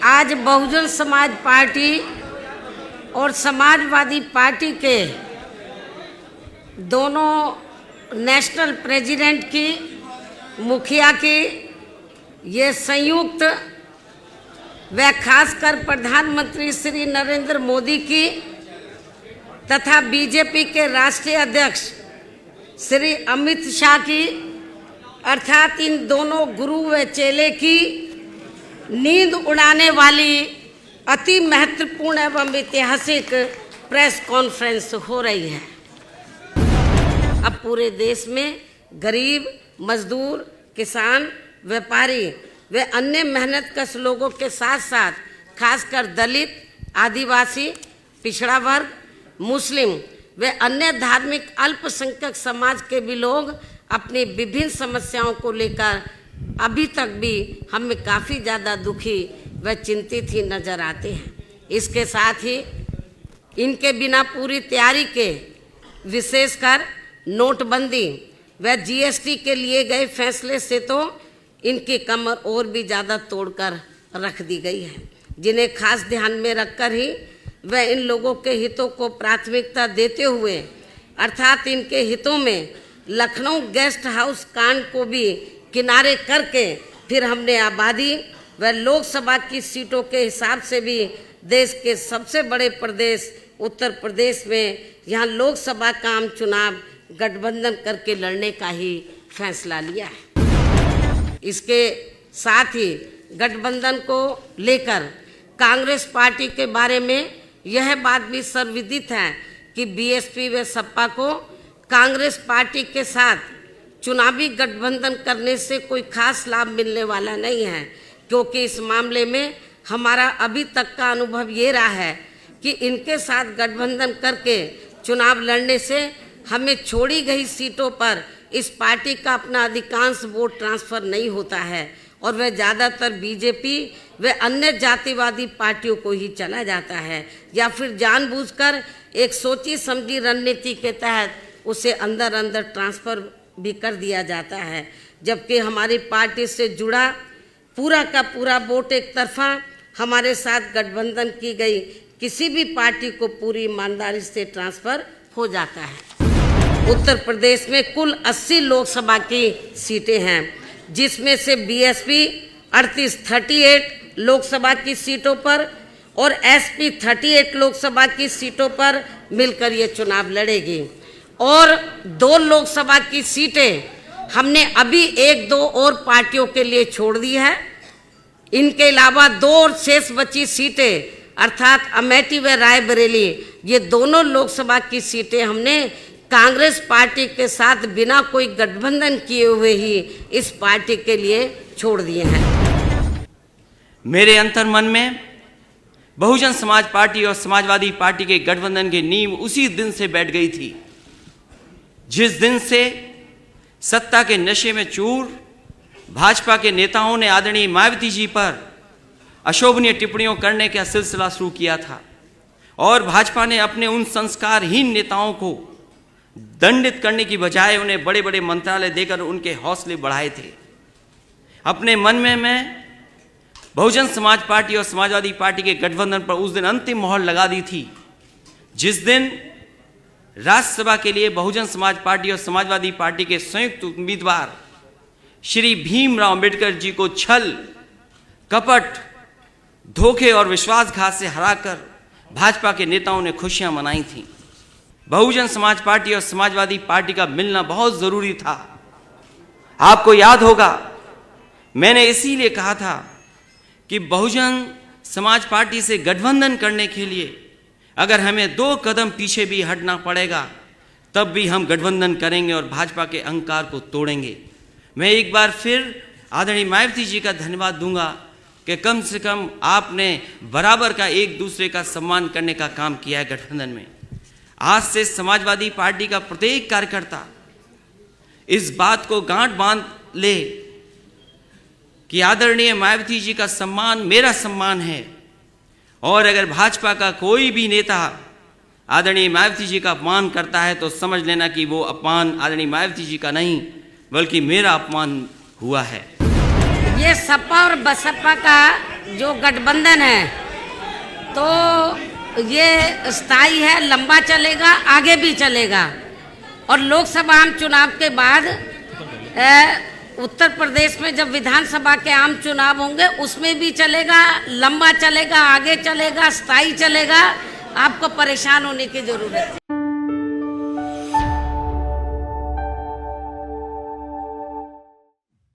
आज बहुजन समाज पार्टी और समाजवादी पार्टी के दोनों नेशनल प्रेसिडेंट की, मुखिया की ये संयुक्त व खासकर प्रधानमंत्री श्री नरेंद्र मोदी की तथा बीजेपी के राष्ट्रीय अध्यक्ष श्री अमित शाह की, अर्थात इन दोनों गुरु व चेले की नींद उड़ाने वाली अति महत्वपूर्ण एवं ऐतिहासिक प्रेस कॉन्फ्रेंस हो रही है। अब पूरे देश में गरीब, मजदूर, किसान, व्यापारी व अन्य मेहनतकश लोगों के साथ साथ खासकर दलित, आदिवासी, पिछड़ा वर्ग, मुस्लिम व अन्य धार्मिक अल्पसंख्यक समाज के भी लोग अपनी विभिन्न समस्याओं को लेकर अभी तक भी हमें काफ़ी ज़्यादा दुखी व चिंतित ही नज़र आते हैं। इसके साथ ही इनके बिना पूरी तैयारी के विशेषकर नोटबंदी व जीएसटी के लिए गए फैसले से तो इनकी कमर और भी ज़्यादा तोड़कर रख दी गई है, जिन्हें खास ध्यान में रखकर ही व इन लोगों के हितों को प्राथमिकता देते हुए अर्थात इनके हितों में लखनऊ गेस्ट हाउस कांड को भी किनारे करके फिर हमने आबादी व लोकसभा की सीटों के हिसाब से भी देश के सबसे बड़े प्रदेश उत्तर प्रदेश में यहाँ लोकसभा का आम चुनाव गठबंधन करके लड़ने का ही फैसला लिया है। इसके साथ ही गठबंधन को लेकर कांग्रेस पार्टी के बारे में यह बात भी सर्वविदित है कि बीएसपी व सपा को कांग्रेस पार्टी के साथ चुनावी गठबंधन करने से कोई खास लाभ मिलने वाला नहीं है, क्योंकि इस मामले में हमारा अभी तक का अनुभव ये रहा है कि इनके साथ गठबंधन करके चुनाव लड़ने से हमें छोड़ी गई सीटों पर इस पार्टी का अपना अधिकांश वोट ट्रांसफ़र नहीं होता है और वह ज़्यादातर बीजेपी व अन्य जातिवादी पार्टियों को ही चला जाता है या फिर जानबूझकर एक सोची समझी रणनीति के तहत उसे अंदर अंदर ट्रांसफ़र भी कर दिया जाता है। जबकि हमारी पार्टी से जुड़ा पूरा का पूरा वोट एक तरफा हमारे साथ गठबंधन की गई किसी भी पार्टी को पूरी ईमानदारी से ट्रांसफ़र हो जाता है। उत्तर प्रदेश में कुल 80 लोकसभा की सीटें हैं, जिसमें से बीएसपी 38 लोकसभा की सीटों पर और एसपी 38 लोकसभा की सीटों पर मिलकर ये चुनाव लड़ेगी और 2 लोकसभा की सीटें हमने अभी 1-2 और पार्टियों के लिए छोड़ दी है। इनके अलावा 2 और शेष बची सीटें अर्थात अमेठी व रायबरेली, ये दोनों लोकसभा की सीटें हमने कांग्रेस पार्टी के साथ बिना कोई गठबंधन किए हुए ही इस पार्टी के लिए छोड़ दिए हैं। मेरे अंतर्मन में बहुजन समाज पार्टी और समाजवादी पार्टी के गठबंधन की नींव उसी दिन से बैठ गई थी जिस दिन से सत्ता के नशे में चूर भाजपा के नेताओं ने आदरणीय मायावती जी पर अशोभनीय टिप्पणियों करने का सिलसिला शुरू किया था और भाजपा ने अपने उन संस्कारहीन नेताओं को दंडित करने की बजाय उन्हें बड़े बड़े मंत्रालय देकर उनके हौसले बढ़ाए थे। अपने मन में मैं बहुजन समाज पार्टी और समाजवादी पार्टी के गठबंधन पर उस दिन अंतिम मोहर लगा दी थी जिस दिन राज्यसभा के लिए बहुजन समाज पार्टी और समाजवादी पार्टी के संयुक्त उम्मीदवार श्री भीमराव अंबेडकर जी को छल, कपट, धोखे और विश्वासघात से हराकर भाजपा के नेताओं ने खुशियां मनाई थीं। बहुजन समाज पार्टी और समाजवादी पार्टी का मिलना बहुत जरूरी था। आपको याद होगा मैंने इसीलिए कहा था कि बहुजन समाज पार्टी से गठबंधन करने के लिए अगर हमें 2 कदम पीछे भी हटना पड़ेगा तब भी हम गठबंधन करेंगे और भाजपा के अहंकार को तोड़ेंगे। मैं एक बार फिर आदरणीय मायावती जी का धन्यवाद दूंगा कि कम से कम आपने बराबर का एक दूसरे का सम्मान करने का काम किया है गठबंधन में। आज से समाजवादी पार्टी का प्रत्येक कार्यकर्ता इस बात को गांठ बांध ले कि आदरणीय मायावती जी का सम्मान मेरा सम्मान है और अगर भाजपा का कोई भी नेता आदरणीय मायावती जी का अपमान करता है तो समझ लेना कि वो अपमान आदरणीय मायावती जी का नहीं बल्कि मेरा अपमान हुआ है। ये सपा और बसपा का जो गठबंधन है तो ये स्थायी है, लंबा चलेगा, आगे भी चलेगा। और लोकसभा आम चुनाव के बाद उत्तर प्रदेश में जब विधानसभा के आम चुनाव होंगे उसमें भी चलेगा, लंबा चलेगा, आगे चलेगा, स्थायी चलेगा। आपको परेशान होने की जरूरत है।